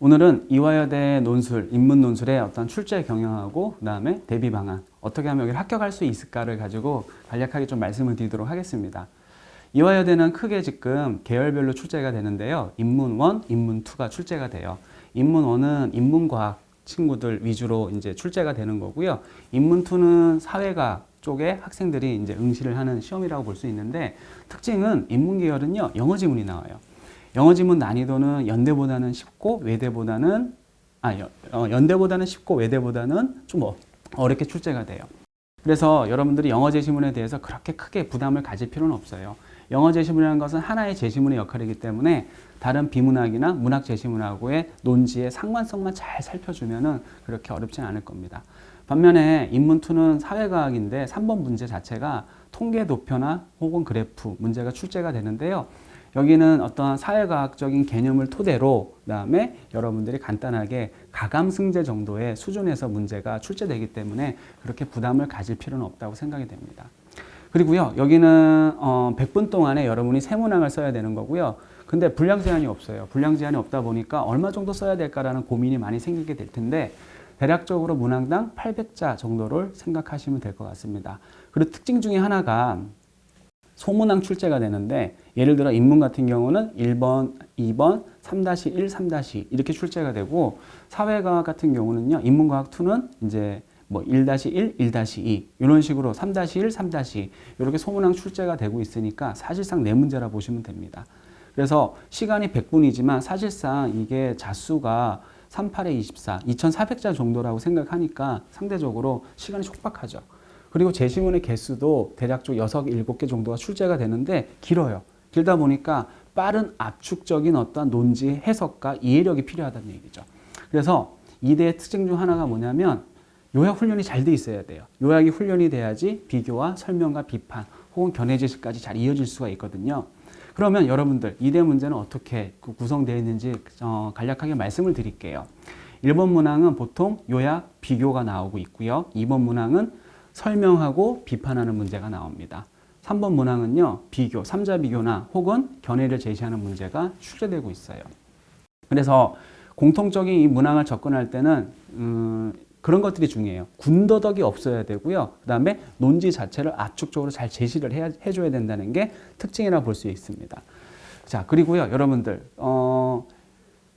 오늘은 이화여대 논술, 인문 논술의 어떤 출제 경영하고 그다음에 대비 방안, 어떻게 하면 여기를 합격할 수 있을까를 가지고 간략하게 좀 말씀을 드리도록 하겠습니다. 이화여대는 크게 지금 계열별로 출제가 되는데요. 인문 1, 인문 2가 출제가 돼요. 인문 1은 인문과학 친구들 위주로 이제 출제가 되는 거고요. 인문 2는 사회과학 쪽에 학생들이 이제 응시를 하는 시험이라고 볼 수 있는데, 특징은 인문 계열은요, 영어 지문이 나와요. 영어 지문 난이도는 연대보다는 쉽고 외대보다는 연대보다는 쉽고 외대보다는 좀 어렵게 출제가 돼요. 그래서 여러분들이 영어 제시문에 대해서 그렇게 크게 부담을 가질 필요는 없어요. 영어 제시문이라는 것은 하나의 제시문의 역할이기 때문에 다른 비문학이나 문학 제시문하고의 논지의 상관성만 잘 살펴주면은 그렇게 어렵진 않을 겁니다. 반면에 인문2는 사회과학인데 3번 문제 자체가 통계 도표나 혹은 그래프 문제가 출제가 되는데요. 여기는 어떠한 사회과학적인 개념을 토대로 그다음에 여러분들이 간단하게 가감승제 정도의 수준에서 문제가 출제되기 때문에 그렇게 부담을 가질 필요는 없다고 생각이 됩니다. 그리고요, 여기는 100분 동안에 여러분이 세문항을 써야 되는 거고요. 근데 분량 제한이 없어요. 분량 제한이 없다 보니까 얼마 정도 써야 될까라는 고민이 많이 생기게 될 텐데, 대략적으로 문항당 800자 정도를 생각하시면 될 것 같습니다. 그리고 특징 중에 하나가 소문항 출제가 되는데, 예를 들어 인문 같은 경우는 1번, 2번, 3-1, 3-2 이렇게 출제가 되고, 사회과학 같은 경우는요, 인문과학 2는 이제 뭐 1-1, 1-2 이런 식으로 3-1, 3-2 이렇게 소문항 출제가 되고 있으니까 사실상 네 문제라 보시면 됩니다. 그래서 시간이 100분이지만 사실상 이게 자수가 38에 24, 2400자 정도라고 생각하니까 상대적으로 시간이 촉박하죠. 그리고 제시문의 개수도 대략적으로 6, 7개 정도가 출제가 되는데 길어요. 길다 보니까 빠른 압축적인 어떤 논지 해석과 이해력이 필요하다는 얘기죠. 그래서 이대의 특징 중 하나가 뭐냐면 요약 훈련이 잘 돼 있어야 돼요. 요약이 훈련이 돼야지 비교와 설명과 비판 혹은 견해 제시까지 잘 이어질 수가 있거든요. 그러면 여러분들 이대 문제는 어떻게 구성되어 있는지 간략하게 말씀을 드릴게요. 1번 문항은 보통 요약, 비교가 나오고 있고요. 2번 문항은 설명하고 비판하는 문제가 나옵니다. 3번 문항은요, 비교, 3자 비교나 혹은 견해를 제시하는 문제가 출제되고 있어요. 그래서 공통적인 이 문항을 접근할 때는 그런 것들이 중요해요. 군더더기 없어야 되고요. 그 다음에 논지 자체를 압축적으로 잘 제시를 해줘야 된다는 게 특징이라고 볼 수 있습니다. 자, 그리고요, 여러분들,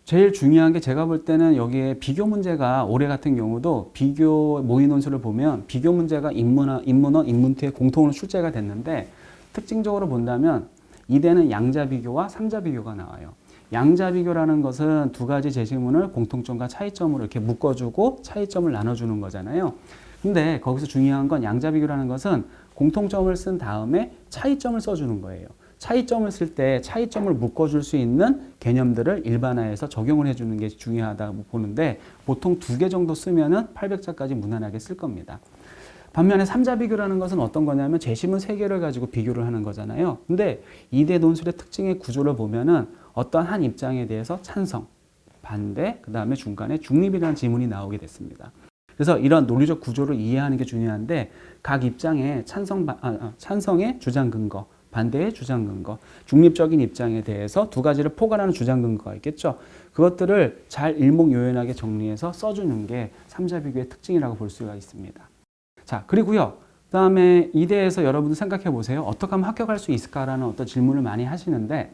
제일 중요한 게 제가 볼 때는 여기에 비교 문제가 올해 같은 경우도 비교 모의 논술을 보면 비교 문제가 인문원, 인문2에 공통으로 출제가 됐는데, 특징적으로 본다면 이대는 양자 비교와 삼자 비교가 나와요. 양자 비교라는 것은 두 가지 제시문을 공통점과 차이점으로 이렇게 묶어주고 차이점을 나눠주는 거잖아요. 근데 거기서 중요한 건 양자 비교라는 것은 공통점을 쓴 다음에 차이점을 써주는 거예요. 차이점을 쓸 때 차이점을 묶어줄 수 있는 개념들을 일반화해서 적용을 해주는 게 중요하다고 보는데, 보통 2개 정도 쓰면은 800자까지 무난하게 쓸 겁니다. 반면에 3자 비교라는 것은 어떤 거냐면 제시문 3개를 가지고 비교를 하는 거잖아요. 근데 이대 논술의 특징의 구조를 보면은 어떤 한 입장에 대해서 찬성, 반대, 그 다음에 중간에 중립이라는 지문이 나오게 됐습니다. 그래서 이런 논리적 구조를 이해하는 게 중요한데, 각 입장의 찬성의 주장 근거, 반대의 주장 근거, 중립적인 입장에 대해서 두 가지를 포괄하는 주장 근거가 있겠죠. 그것들을 잘 일목요연하게 정리해서 써주는 게 3자 비교의 특징이라고 볼 수가 있습니다. 자, 그리고요, 그 다음에 이대에서 여러분들 생각해 보세요. 어떻게 하면 합격할 수 있을까라는 어떤 질문을 많이 하시는데,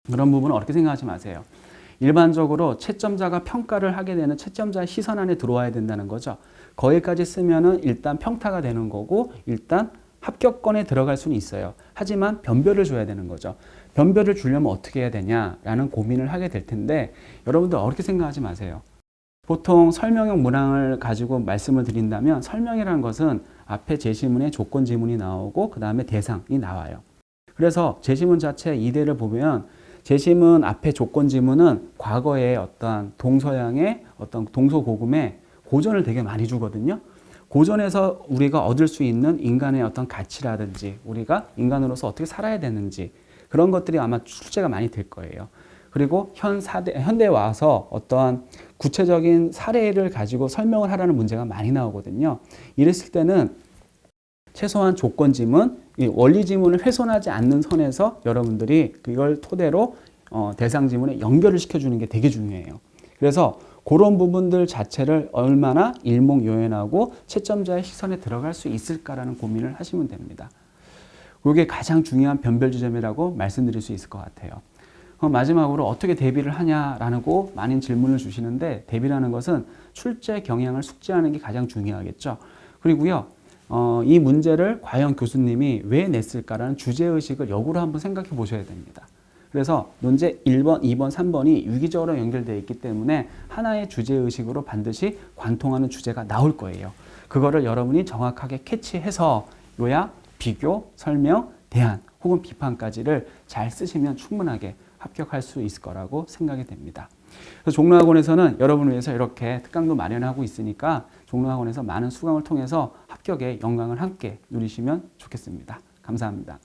그런 부분은 어렵게 생각하지 마세요. 일반적으로 채점자가 평가를 하게 되는 채점자의 시선 안에 들어와야 된다는 거죠. 거기까지 쓰면은 일단 평타가 되는 거고, 일단 합격권에 들어갈 수는 있어요. 하지만 변별을 줘야 되는 거죠. 변별을 주려면 어떻게 해야 되냐라는 고민을 하게 될 텐데, 여러분들 어렵게 생각하지 마세요. 보통 설명형 문항을 가지고 말씀을 드린다면, 설명이라는 것은 앞에 제시문에 조건 지문이 나오고 그 다음에 대상이 나와요. 그래서 제시문 자체 이대를 보면 제시문 앞에 조건 지문은 과거의 어떤 동서양의 어떤 동서고금의 고전을 되게 많이 주거든요. 고전에서 우리가 얻을 수 있는 인간의 어떤 가치라든지 우리가 인간으로서 어떻게 살아야 되는지 그런 것들이 아마 출제가 많이 될 거예요. 그리고 현대에 와서 어떠한 구체적인 사례를 가지고 설명을 하라는 문제가 많이 나오거든요. 이랬을 때는 최소한 조건 지문, 원리 지문을 훼손하지 않는 선에서 여러분들이 그걸 토대로 대상 지문에 연결을 시켜주는 게 되게 중요해요. 그래서 그런 부분들 자체를 얼마나 일목요연하고 채점자의 시선에 들어갈 수 있을까라는 고민을 하시면 됩니다. 그게 가장 중요한 변별 지점이라고 말씀드릴 수 있을 것 같아요. 마지막으로 어떻게 대비를 하냐라고 많은 질문을 주시는데, 대비라는 것은 출제 경향을 숙지하는 게 가장 중요하겠죠. 그리고요, 이 문제를 과연 교수님이 왜 냈을까라는 주제의식을 역으로 한번 생각해 보셔야 됩니다. 그래서 논제 1번, 2번, 3번이 유기적으로 연결되어 있기 때문에 하나의 주제의식으로 반드시 관통하는 주제가 나올 거예요. 그거를 여러분이 정확하게 캐치해서 요약, 비교, 설명, 대안 혹은 비판까지를 잘 쓰시면 충분하게 합격할 수 있을 거라고 생각이 됩니다. 그래서 종로학원에서는 여러분을 위해서 이렇게 특강도 마련하고 있으니까 종로학원에서 많은 수강을 통해서 합격의 영광을 함께 누리시면 좋겠습니다. 감사합니다.